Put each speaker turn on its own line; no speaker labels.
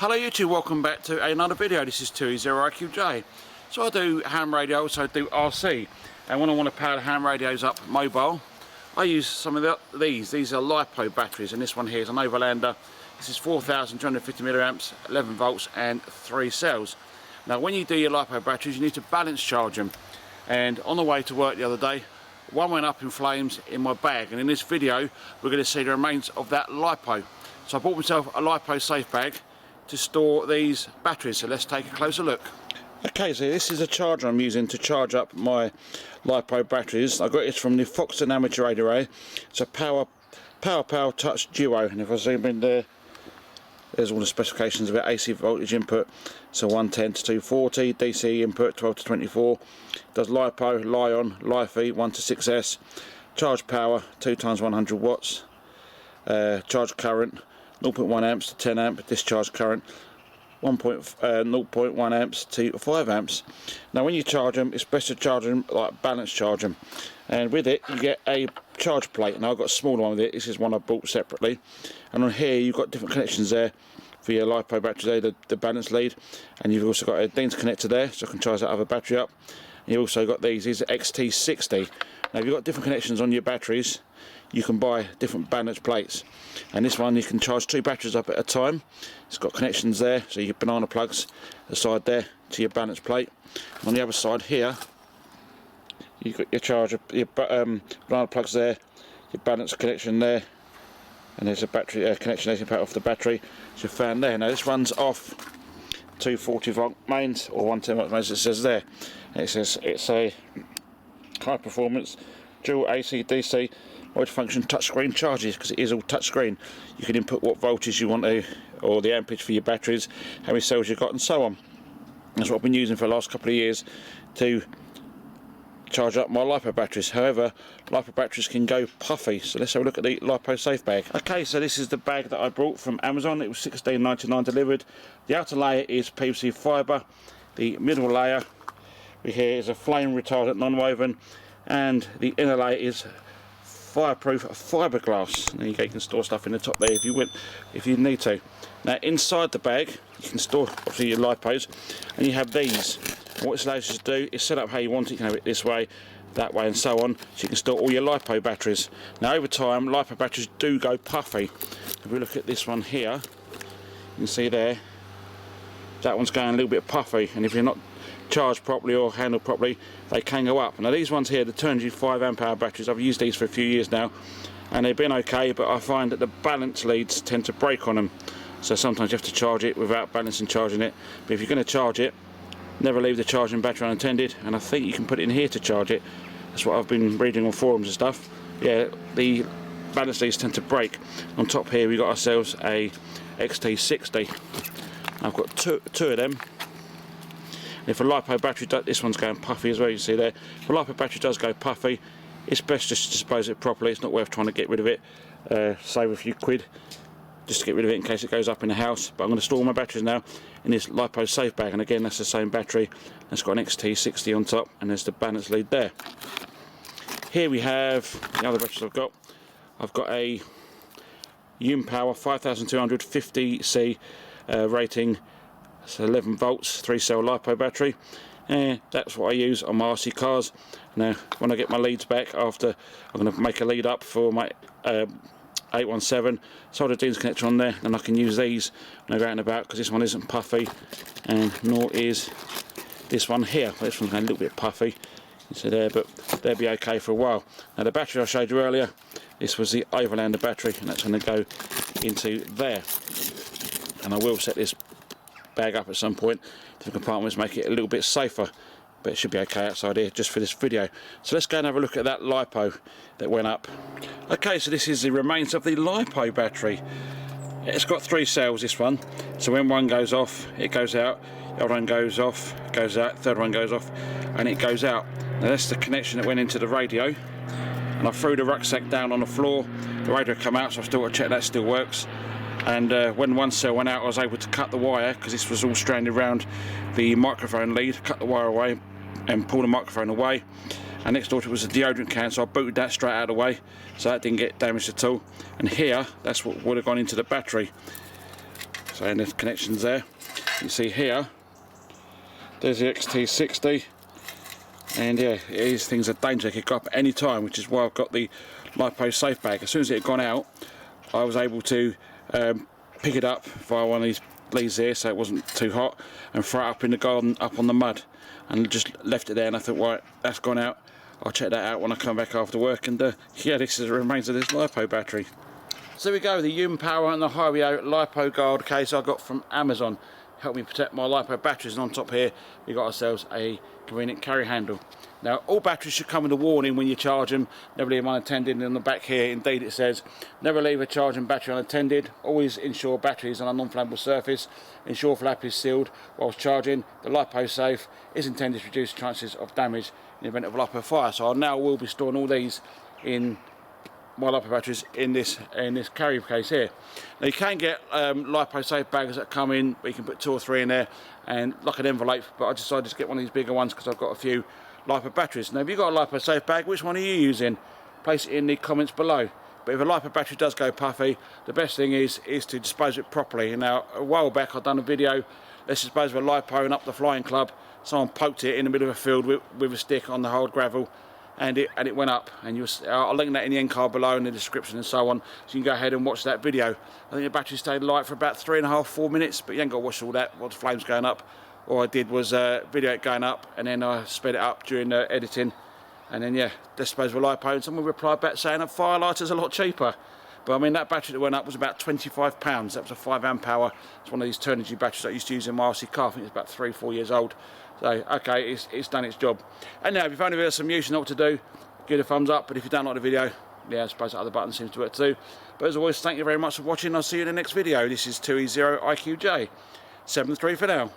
Hello YouTube, welcome back to another video. This is 20IQJ. So I do ham radio, also I do RC, and when I want to power the ham radios up mobile, I use some of these. These are Lipo batteries, and this one here is an Overlander. This is 4,250 milliamps, 11 volts and 3 cells. Now when you do your Lipo batteries, you need to balance charge them, and on the way to work the other day, one went up in flames in my bag, and in this video we're going to see the remains of that Lipo. So I bought myself a Lipo Safe Bag to store these batteries, so let's take a closer look. Okay, so this is a charger I'm using to charge up my Lipo batteries. I got this from the Foxton Amateur Radio Array. It's a Power Touch Duo, and if I zoom in there, there's all the specifications of it. AC voltage input, so 110 to 240, DC input 12 to 24, does LiPo, Li-on, Li-Fi 1 to 6S, charge power 2 times 100 watts, charge current 0.1 amps to 10 amp, discharge current 0.1 amps to 5 amps. Now when you charge them, it's best to charge them like balance charge them, and with it you get a charge plate. Now I've got a smaller one with it. This is one I bought separately, and on here you've got different connections there for your Lipo battery there, the balance lead, and you've also got a Dean's connector there so I can charge that other battery up. And you've also got these are XT60. Now if you've got different connections on your batteries, you can buy different balance plates, and this one you can charge 2 batteries up at a time. It's got connections there, so your banana plugs the side there to your balance plate, and on the other side here you've got your charger, your banana plugs there, your balance connection there, and there's a battery connection there to power off the battery. There's your fan there. Now this runs off 240 volt mains or 110 volt mains, it says there, and it says it's a high performance dual AC DC multifunction touchscreen charges, because it is all touchscreen. You can input what voltage you want to, or the amperage for your batteries, how many cells you've got, and so on. That's what I've been using for the last couple of years to charge up my Lipo batteries. However, Lipo batteries can go puffy, so let's have a look at the Lipo Safe Bag. Okay, so this is the bag that I brought from Amazon. It was $16.99 delivered. The outer layer is PVC fibre. The middle layer here is a flame retardant non-woven, and the inner layer is fireproof fiberglass. There you go, you can store stuff in the top there if you need to. Now inside the bag you can store obviously your Lipos, and you have these. And what this allows you to do is set up how you want it. You can have it this way, that way, and so on, so you can store all your Lipo batteries. Now over time Lipo batteries do go puffy. If we look at this one here, you can see there that one's going a little bit puffy, and if you're not charged properly or handled properly, they can go up. Now these ones here, the 205 amp hour batteries, I've used these for a few years now, and they've been okay, but I find that the balance leads tend to break on them, so sometimes you have to charge it without balancing charging it. But if you're going to charge it, never leave the charging battery unattended, and I think you can put it in here to charge it. That's what I've been reading on forums and stuff. Yeah, the balance leads tend to break. On top here we got ourselves a XT60. I've got two of them. If a Lipo battery this one's going puffy as well, you see there. If a Lipo battery does go puffy, it's best just to dispose of it properly. It's not worth trying to get rid of it, save a few quid just to get rid of it in case it goes up in the house. But I'm going to store all my batteries now in this Lipo Safe Bag, and again that's the same battery. It's got an XT60 on top, and there's the balance lead there. Here we have the other batteries I've got. I've got a Power 5250C rating. It's 11 volts, 3 cell Lipo battery. That's what I use on my RC cars. Now when I get my leads back, after I'm going to make a lead up for my 817, solder a Dean's connector on there, and I can use these when I go out and about, because this one isn't puffy, and nor is this one here. This one's going a little bit puffy, you see there, but they'll be okay for a while. Now the battery I showed you earlier, this was the Overlander battery, and that's going to go into there, and I will set this bag up at some point to the compartments, make it a little bit safer, but it should be okay outside here just for this video. So let's go and have a look at that Lipo that went up. Okay, so this is the remains of the Lipo battery. It's got 3 cells, this one, so when one goes off it goes out, the other one goes off, goes out, third one goes off, and it goes out. Now that's the connection that went into the radio, and I threw the rucksack down on the floor, the radio come out, so I've still got to check that still works. And when one cell went out, I was able to cut the wire, because this was all stranded around the microphone lead, cut the wire away and pull the microphone away. And next door to it was a deodorant can, so I booted that straight out of the way, so that didn't get damaged at all. And here, that's what would have gone into the battery. So and the connections there. You see here, there's the XT60, and yeah, these things are dangerous. They could go up at any time, which is why I've got the Lipo Safe Bag. As soon as it had gone out, I was able to pick it up via one of these leads here, so it wasn't too hot, and throw it up in the garden, up on the mud, and just left it there. And I thought, right, that's gone out. I'll check that out when I come back after work. And yeah, this is the remains of this Lipo battery. So there we go, the Yum Power and the Hyrio Lipo Guard case I got from Amazon. Help me protect my Lipo batteries, and on top here we got ourselves a convenient carry handle. Now all batteries should come with a warning when you charge them, never leave them unattended, and on the back here indeed it says never leave a charging battery unattended, always ensure batteries on a non-flammable surface, ensure flap is sealed whilst charging. The Lipo Safe is intended to reduce chances of damage in the event of a Lipo fire. So I now will be storing all these in my Lipo batteries in this carry case here. Now you can get Lipo Safe bags that come in, but you can put 2 or 3 in there, and like an envelope, but I decided to get one of these bigger ones because I've got a few Lipo batteries. Now if you've got a Lipo Safe bag, which one are you using? Place it in the comments below. But if a Lipo battery does go puffy, the best thing is to dispose of it properly. And now a while back I've done a video, let's dispose of a Lipo and up the flying club. Someone poked it in the middle of a field with a stick on the hard gravel, and it went up. And I'll link that in the end card below in the description and so on, so you can go ahead and watch that video. I think the battery stayed light for about 3.5–4 minutes, but you ain't got to watch all that while the flames going up. All I did was video it going up, and then I sped it up during editing, and then yeah, dispose of a Lipo. And someone replied back saying a firelighters a lot cheaper. But I mean, that battery that went up was about £25. That was a 5 amp hour. It's one of these Turnigy batteries that I used to use in my RC car. I think it's about 3–4 years old. So okay, it's done its job. And now if you found the video some use, you know what to do. Give it a thumbs up. But if you don't like the video, yeah, I suppose that other button seems to work too. But as always, thank you very much for watching. I'll see you in the next video. This is 2E0IQJ 73 for now.